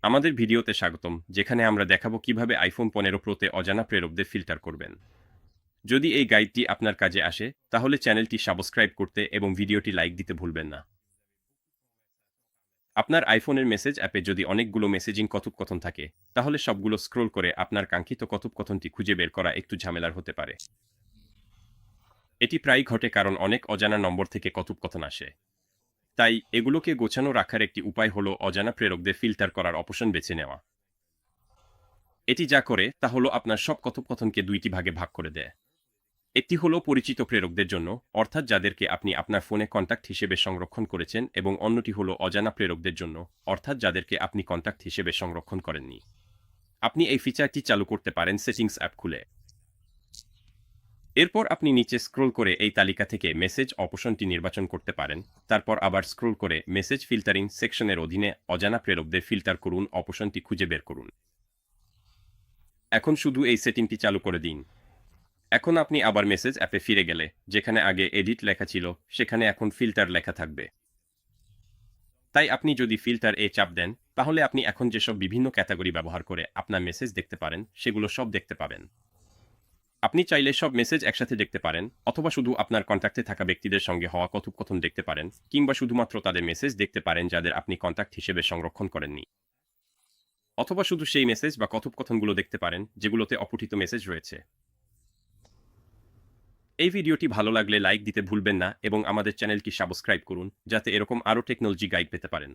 আমাদের ভিডিওতে স্বাগতম, যেখানে আমরা দেখাবো কিভাবে আইফোন 15 প্রোতে অজানা প্রেরকদের ফিল্টার করবেন। যদি এই গাইডটি আপনার কাজে আসে, তাহলে চ্যানেলটি সাবস্ক্রাইব করতে এবং ভিডিওটি লাইক দিতে ভুলবেন না। আপনার আইফোনের মেসেজ অ্যাপে যদি অনেকগুলো মেসেজিং কথোপকথন থাকে, তাহলে সবগুলো স্ক্রোল করে আপনার কাঙ্ক্ষিত কথোপকথনটি খুঁজে বের করা একটু ঝামেলার হতে পারে। এটি প্রায়ই ঘটে কারণ অনেক অজানা নম্বর থেকে কথোপকথন আসে। তাই এগুলোকে গোছানো রাখার একটি উপায় হলো অজানা প্রেরকদের ফিল্টার করার অপশন বেছে নেওয়া। এটি যা করে তা হলো আপনার সব কথোপকথনকে দুইটি ভাগে ভাগ করে দেয়। একটি হলো পরিচিত প্রেরকদের জন্য, অর্থাৎ যাদেরকে আপনি আপনার ফোনে কন্টাক্ট হিসেবে সংরক্ষণ করেছেন, এবং অন্যটি হলো অজানা প্রেরকদের জন্য, অর্থাৎ যাদেরকে আপনি কন্টাক্ট হিসেবে সংরক্ষণ করেননি। আপনি এই ফিচারটি চালু করতে পারেন সেটিংস অ্যাপ খুলে। এরপর আপনি নিচে স্ক্রোল করে এই তালিকা থেকে মেসেজ অপশনটি নির্বাচন করতে পারেন। তারপর আবার স্ক্রোল করে মেসেজ ফিল্টারিং সেকশনের অধীনে অজানা প্রেরকদের ফিল্টার করুন অপশনটি খুঁজে বের করুন। এখন শুধু এই সেটিংটি চালু করে দিন। এখন আপনি আবার মেসেজ অ্যাপে ফিরে গেলে, যেখানে আগে এডিট লেখা ছিল, সেখানে এখন ফিল্টার লেখা থাকবে। তাই আপনি যদি ফিল্টার এ চাপ দেন, তাহলে আপনি এখন যেসব বিভিন্ন ক্যাটাগরি ব্যবহার করে আপনার মেসেজ দেখতে পারেন, সেগুলো সব দেখতে পাবেন। আপনি চাইলে সব মেসেজ একসাথে দেখতে পারেন, অথবা শুধু আপনার কন্ট্যাক্টে থাকা ব্যক্তিদের সঙ্গে হওয়া কথোপকথন দেখতে পারেন, কিংবা শুধুমাত্র তাদের মেসেজ দেখতে পারেন যাদের আপনি কন্ট্যাক্ট হিসেবে সংরক্ষণ করেননি। অথবা শুধু সেই মেসেজ বা কথোপকথনগুলো দেখতে পারেন যেগুলোতে অপঠিত মেসেজ রয়েছে। এই ভিডিওটি ভালো লাগলে লাইক দিতে ভুলবেন না এবং আমাদের চ্যানেলটি সাবস্ক্রাইব করুন, যাতে এরকম আরও টেকনোলজি গাইড পেতে পারেন।